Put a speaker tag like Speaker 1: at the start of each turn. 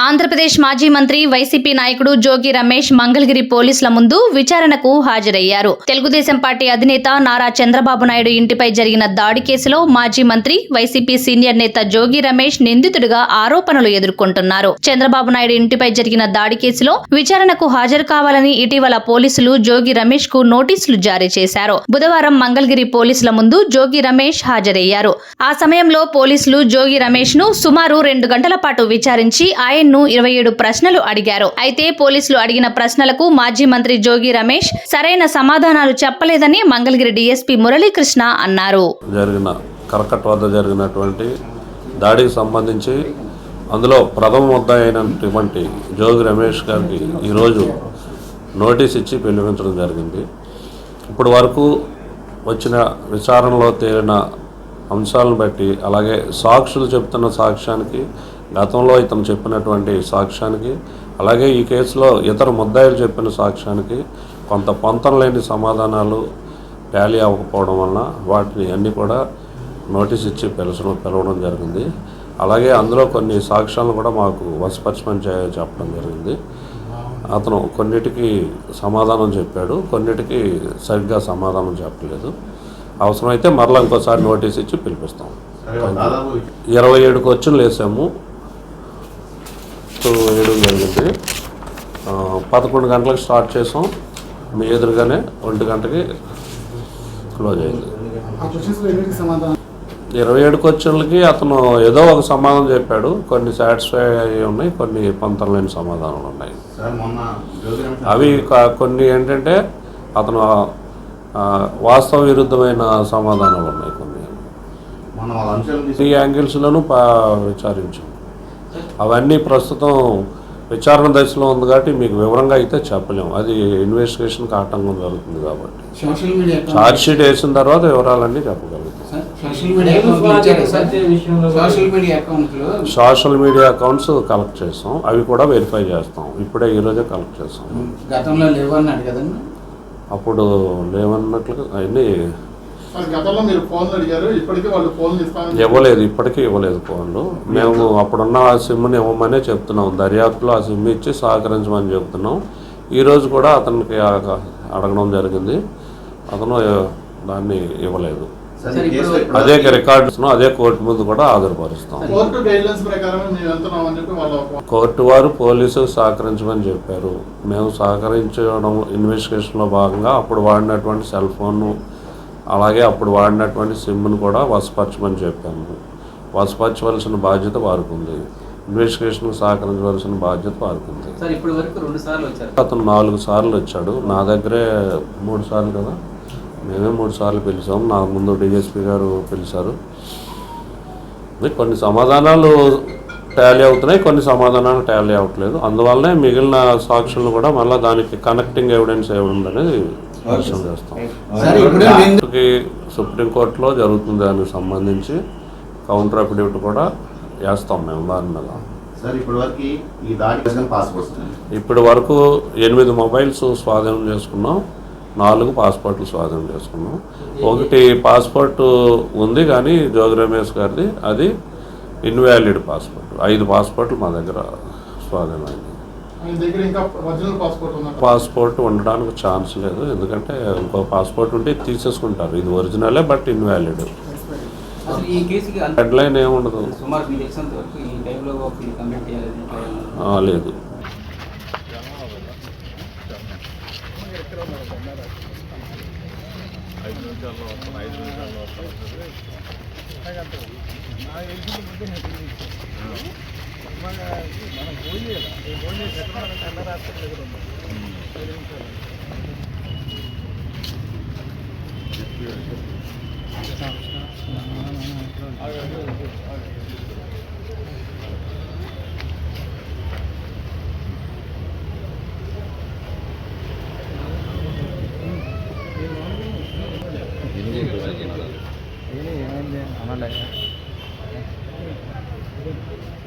Speaker 1: ఆంధ్రప్రదేశ్ మాజీ మంత్రి వైసీపీ నాయకుడు జోగి రమేష్ మంగళగిరి పోలీసుల ముందు విచారణకు హాజరయ్యారు. తెలుగుదేశం పార్టీ అధినేత నారా చంద్రబాబు నాయుడు ఇంటిపై జరిగిన దాడి కేసులో మాజీ మంత్రి వైసీపీ సీనియర్ నేత జోగి రమేష్ నిందితుడిగా ఆరోపణలు ఎదుర్కొంటున్నారు. చంద్రబాబు నాయుడు ఇంటిపై జరిగిన దాడి కేసులో విచారణకు హాజరు కావాలని ఇటీవల పోలీసులు జోగి రమేష్ కు నోటీసులు జారీ చేశారు. బుధవారం మంగళగిరి పోలీసుల ముందు జోగి రమేష్ హాజరయ్యారు. ఆ సమయంలో పోలీసులు జోగి రమేష్ ను సుమారు 2 గంటల పాటు విచారించి ఆయన్ను 27 ప్రశ్నలు అడిగారు. అయితే పోలీసులు అడిగిన ప్రశ్నలకు మాజీ మంత్రి జోగి రమేష్ సరైన సమాధానాలు చెప్పలేదని మంగళగిరి డీఎస్పీ మురళీకృష్ణ అన్నారు.
Speaker 2: కరకట్ వద్ద జరిగినటువంటి దాడికి సంబంధించి అందులో ప్రథమ ముద్దాయి అయినటువంటి జోగి రమేష్ గారికి ఈరోజు నోటీస్ ఇచ్చి పిలిపించడం జరిగింది. ఇప్పటి వరకు వచ్చిన విచారణలో తేలిన అంశాలను బట్టి, అలాగే సాక్షులు చెప్తున్న సాక్ష్యానికి, గతంలో ఇతను చెప్పినటువంటి సాక్ష్యానికి, అలాగే ఈ కేసులో ఇతర ముద్దాయిలు చెప్పిన సాక్ష్యానికి కొంత పొంతం లేని సమాధానాలు టాలీ అవ్వకపోవడం వలన వాటిని అన్నీ కూడా నోటీస్ ఇచ్చి పిలవడం జరిగింది. అలాగే అందులో కొన్ని సాక్ష్యాలను కూడా మాకు వశపరచమని చెప్పడం జరిగింది. అతను కొన్నిటికి సమాధానం చెప్పాడు, కొన్నిటికి సరిగ్గా సమాధానం చెప్పలేదు. అవసరమైతే మరలా ఇంకోసారి నోటీస్ ఇచ్చి పిలిపిస్తాం. 27 క్వశ్చన్లు వేసాము, వేయడం జరిగింది. 11 గంటలకు స్టార్ట్ చేసాం, మీ ఎదురుగానే 1 గంటకి క్లోజ్ అయింది. 27 క్వశ్చన్లకి అతను ఏదో ఒక సమాధానం చెప్పాడు. కొన్ని సాటిస్ఫై అయ్యి ఉన్నాయి, కొన్ని పొంతం లేని సమాధానాలు ఉన్నాయి. అవి కొన్ని ఏంటంటే అతను వాస్తవ విరుద్ధమైన సమాధానాలు ఉన్నాయి. కొన్ని ఈ యాంగిల్స్లోనూ విచారించాం. అవన్నీ ప్రస్తుతం విచారణ దశలో ఉంది కాబట్టి మీకు వివరంగా అయితే చెప్పలేము. అది ఇన్వెస్టిగేషన్కి ఆటంకం జరుగుతుంది కాబట్టి ఛార్జ్ షీట్ వేసిన తర్వాత వివరాలన్నీ చెప్పగలుగుతాం. సోషల్ మీడియా అకౌంట్స్ కలెక్ట్ చేస్తాం, అవి కూడా వెరిఫై చేస్తాం. ఇప్పుడే ఈరోజే కలెక్ట్ చేస్తాం. అప్పుడు లేవన్నట్లు అవన్నీ ఇవ్వలేదు, ఇప్పటికీ ఇవ్వలేదు ఫోన్లు. మేము అప్పుడున్న ఆ సిమ్ని ఇవ్వమనే చెప్తున్నాం, దర్యాప్తులో ఆ సిమ్ ఇచ్చి సహకరించమని చెప్తున్నాం. ఈరోజు కూడా అతనికి అడగడం జరిగింది, అతను దాన్ని ఇవ్వలేదు. అదే రికార్డ్స్ అదే కోర్టు ముందు కూడా హాజరుపరుస్తాం. కోర్టు వారు పోలీసు సహకరించమని చెప్పారు. మేము సహకరించడం ఇన్వెస్టిగేషన్లో భాగంగా అప్పుడు వాడినటువంటి సెల్ ఫోన్ను, అలాగే అప్పుడు వాడినటువంటి సిమ్ను కూడా వశపరచమని చెప్పాము. వశపరచవలసిన బాధ్యత వారికి ఉంది, ఇన్వెస్టిగేషన్కి సహకరించవలసిన బాధ్యత వారికి ఉంది. అతను 4 సార్లు వచ్చాడు, నా దగ్గరే 3 సార్లు కదా, మేమే 3 సార్లు పిలిచాము. నా ముందు డిఎస్పీ గారు పిలిచారు. కొన్ని సమాధానాలు టాలీ అవుతున్నాయి, కొన్ని సమాధానాలు టాలీ అవ్వట్లేదు. అందువల్లనే మిగిలిన సాక్షులను కూడా మళ్ళీ దానికి కనెక్టింగ్ ఎవిడెన్స్ ఏముందనేది పరిశీలన చేస్తాం. సుప్రీంకోర్టులో జరుగుతుంది, దానికి సంబంధించి కౌంటర్ అఫిడవిట్ కూడా వేస్తాం మేము దాని మీద. ఇప్పటి వరకు 8 మొబైల్స్ స్వాధీనం చేసుకున్నాం, 4 పాస్పోర్ట్లు స్వాధీనం చేసుకున్నాం. 1 పాస్పోర్ట్ ఉంది కానీ జోగి రమేష్ గారిది, అది ఇన్వాలిడ్ పాస్పోర్ట్. 5 పాస్పోర్ట్లు మా దగ్గర స్వాధీనమైంది. పాస్పోర్ట్ ఉండడానికి ఛాన్స్ లేదు, ఎందుకంటే ఇంకో పాస్పోర్ట్ ఉంటే తీసేసుకుంటారు. ఇది ఒరిజినలే బట్ ఇన్వాలిడ్. డెడ్ లైన్ ఏముండదు, లేదు.
Speaker 3: ఏమైంది అనండి.